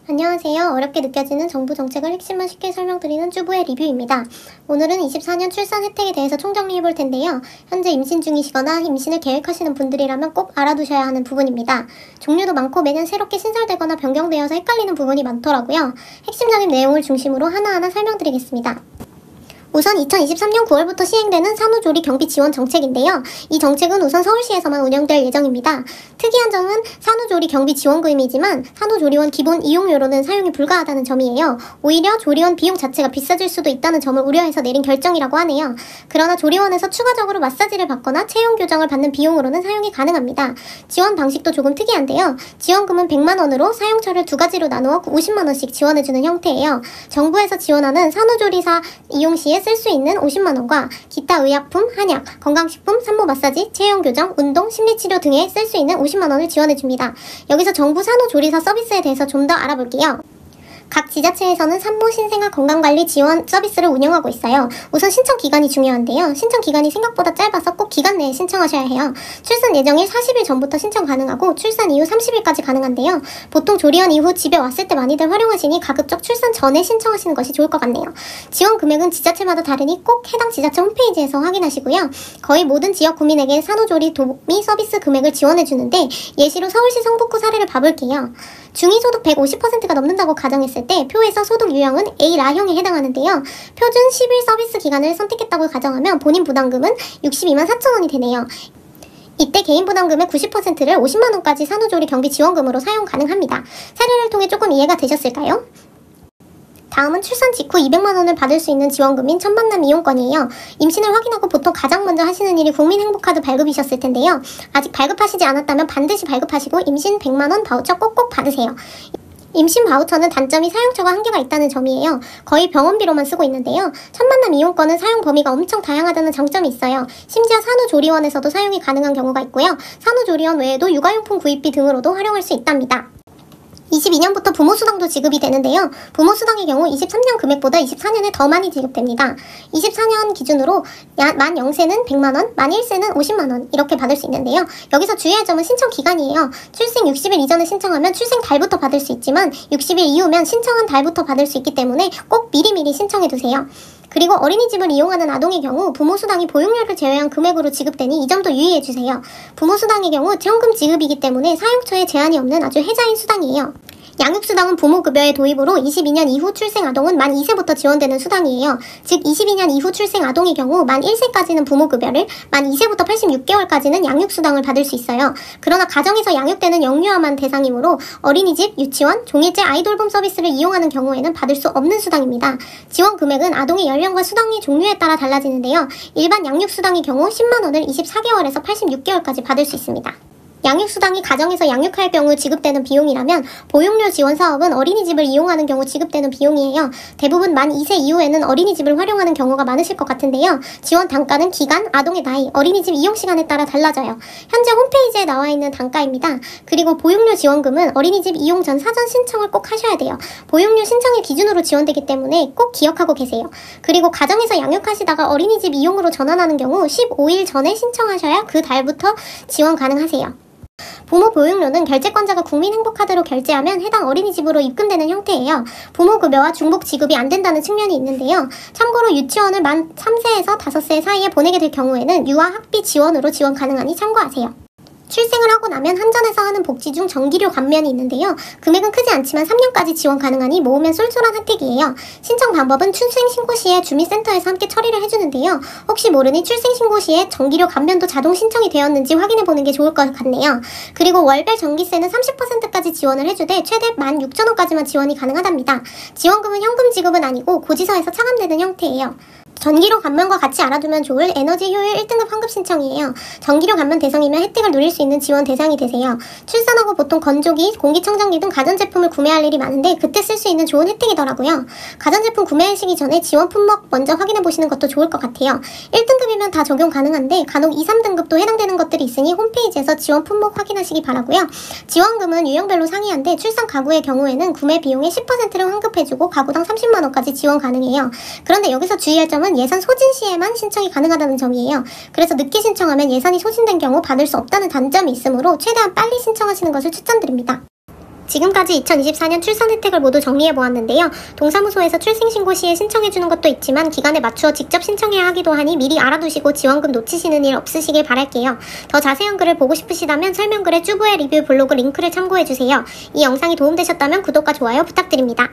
안녕하세요. 어렵게 느껴지는 정부 정책을 핵심만 쉽게 설명드리는 쭈부의 리뷰입니다. 오늘은 24년 출산 혜택에 대해서 총정리해볼 텐데요. 현재 임신 중이시거나 임신을 계획하시는 분들이라면 꼭 알아두셔야 하는 부분입니다. 종류도 많고 매년 새롭게 신설되거나 변경되어서 헷갈리는 부분이 많더라고요. 핵심적인 내용을 중심으로 하나하나 설명드리겠습니다. 우선 2023년 9월부터 시행되는 산후조리 경비 지원 정책인데요. 이 정책은 우선 서울시에서만 운영될 예정입니다. 특이한 점은 산후조리 경비 지원금이지만 산후조리원 기본 이용료로는 사용이 불가하다는 점이에요. 오히려 조리원 비용 자체가 비싸질 수도 있다는 점을 우려해서 내린 결정이라고 하네요. 그러나 조리원에서 추가적으로 마사지를 받거나 체형 교정을 받는 비용으로는 사용이 가능합니다. 지원 방식도 조금 특이한데요. 지원금은 100만원으로 사용처를 두 가지로 나누어 50만원씩 지원해주는 형태예요. 정부에서 지원하는 산후조리사 이용 시에 쓸 수 있는 50만원과 기타 의약품, 한약, 건강식품, 산모 마사지, 체형교정, 운동, 심리치료 등에 쓸 수 있는 50만원을 지원해줍니다. 여기서 정부 산후조리사 서비스에 대해서 좀 더 알아볼게요. 각 지자체에서는 산모 신생아 건강관리 지원 서비스를 운영하고 있어요. 우선 신청 기간이 중요한데요. 신청 기간이 생각보다 짧아서 꼭 기간 내에 신청하셔야 해요. 출산 예정일 40일 전부터 신청 가능하고 출산 이후 30일까지 가능한데요. 보통 조리원 이후 집에 왔을 때 많이들 활용하시니 가급적 출산 전에 신청하시는 것이 좋을 것 같네요. 지원 금액은 지자체마다 다르니 꼭 해당 지자체 홈페이지에서 확인하시고요. 거의 모든 지역 구민에게 산후조리 도미 서비스 금액을 지원해주는데 예시로 서울시 성북구 사례를 봐볼게요. 중위소득 150%가 넘는다고 가정했을 때 표에서 소득 유형은 A라형에 해당하는데요. 표준 10일 서비스 기간을 선택했다고 가정하면 본인 부담금은 62만 4천원이 되네요. 이때 개인 부담금의 90%를 50만원까지 산후조리 경비 지원금으로 사용 가능합니다. 사례를 통해 조금 이해가 되셨을까요? 다음은 출산 직후 200만원을 받을 수 있는 지원금인 첫만남 이용권이에요. 임신을 확인하고 보통 가장 먼저 하시는 일이 국민행복카드 발급이셨을 텐데요. 아직 발급하시지 않았다면 반드시 발급하시고 임신 100만원 바우처 꼭꼭 받으세요. 임신 바우처는 단점이 사용처가 한계가 있다는 점이에요. 거의 병원비로만 쓰고 있는데요. 첫만남 이용권은 사용 범위가 엄청 다양하다는 장점이 있어요. 심지어 산후조리원에서도 사용이 가능한 경우가 있고요. 산후조리원 외에도 육아용품 구입비 등으로도 활용할 수 있답니다. 22년부터 부모수당도 지급이 되는데요. 부모수당의 경우 23년 금액보다 24년에 더 많이 지급됩니다. 24년 기준으로 만 0세는 100만원, 만 1세는 50만원 이렇게 받을 수 있는데요. 여기서 주의할 점은 신청 기간이에요. 출생 60일 이전에 신청하면 출생 달부터 받을 수 있지만 60일 이후면 신청한 달부터 받을 수 있기 때문에 꼭 미리미리 신청해두세요. 그리고 어린이집을 이용하는 아동의 경우 부모수당이 보육료를 제외한 금액으로 지급되니 이 점도 유의해주세요. 부모수당의 경우 현금 지급이기 때문에 사용처에 제한이 없는 아주 혜자인 수당이에요. 양육수당은 부모급여의 도입으로 22년 이후 출생 아동은 만 2세부터 지원되는 수당이에요. 즉 22년 이후 출생 아동의 경우 만 1세까지는 부모급여를, 만 2세부터 86개월까지는 양육수당을 받을 수 있어요. 그러나 가정에서 양육되는 영유아만 대상이므로 어린이집, 유치원, 종일제 아이돌봄 서비스를 이용하는 경우에는 받을 수 없는 수당입니다. 지원 금액은 아동의 연령과 수당의 종류에 따라 달라지는데요. 일반 양육수당의 경우 10만원을 24개월에서 86개월까지 받을 수 있습니다. 양육수당이 가정에서 양육할 경우 지급되는 비용이라면 보육료 지원 사업은 어린이집을 이용하는 경우 지급되는 비용이에요. 대부분 만 2세 이후에는 어린이집을 활용하는 경우가 많으실 것 같은데요. 지원 단가는 기간, 아동의 나이, 어린이집 이용 시간에 따라 달라져요. 현재 홈페이지에 나와 있는 단가입니다. 그리고 보육료 지원금은 어린이집 이용 전 사전 신청을 꼭 하셔야 돼요. 보육료 신청일 기준으로 지원되기 때문에 꼭 기억하고 계세요. 그리고 가정에서 양육하시다가 어린이집 이용으로 전환하는 경우 15일 전에 신청하셔야 그 달부터 지원 가능하세요. 부모 보육료는 결제권자가 국민행복카드로 결제하면 해당 어린이집으로 입금되는 형태예요. 부모급여와 중복 지급이 안 된다는 측면이 있는데요. 참고로 유치원을 만 3세에서 5세 사이에 보내게 될 경우에는 유아 학비 지원으로 지원 가능하니 참고하세요. 출생을 하고 나면 한전에서 하는 복지 중 정기료 감면이 있는데요. 금액은 크지 않지만 3년까지 지원 가능하니 모으면 쏠쏠한 혜택이에요. 신청 방법은 출생신고 시에 주민센터에서 함께 처리를 해주는데요. 혹시 모르니 출생신고 시에 정기료 감면도 자동 신청이 되었는지 확인해보는 게 좋을 것 같네요. 그리고 월별 전기세는 30%까지 지원을 해주되 최대 16,000원까지만 지원이 가능하답니다. 지원금은 현금 지급은 아니고 고지서에서 차감되는 형태예요. 전기료 감면과 같이 알아두면 좋을 에너지 효율 1등급 환급 신청이에요. 전기료 감면 대상이면 혜택을 누릴 수 있는 지원 대상이 되세요. 출산하고 보통 건조기, 공기청정기 등 가전제품을 구매할 일이 많은데 그때 쓸 수 있는 좋은 혜택이더라고요. 가전제품 구매하시기 전에 지원 품목 먼저 확인해보시는 것도 좋을 것 같아요. 1등급이면 다 적용 가능한데 간혹 2, 3등급도 해당되는 것들이 있으니 홈페이지에서 지원 품목 확인하시기 바라고요. 지원금은 유형별로 상이한데 출산 가구의 경우에는 구매 비용의 10%를 환급해주고 가구당 30만원까지 지원 가능해요. 그런데 여기서 주의할 점은 예산 소진 시에만 신청이 가능하다는 점이에요. 그래서 늦게 신청하면 예산이 소진된 경우 받을 수 없다는 단점이 있으므로 최대한 빨리 신청하시는 것을 추천드립니다. 지금까지 2024년 출산 혜택을 모두 정리해보았는데요. 동사무소에서 출생신고 시에 신청해주는 것도 있지만 기간에 맞추어 직접 신청해야 하기도 하니 미리 알아두시고 지원금 놓치시는 일 없으시길 바랄게요. 더 자세한 글을 보고 싶으시다면 설명글에 쭈부의 리뷰 블로그 링크를 참고해주세요. 이 영상이 도움되셨다면 구독과 좋아요 부탁드립니다.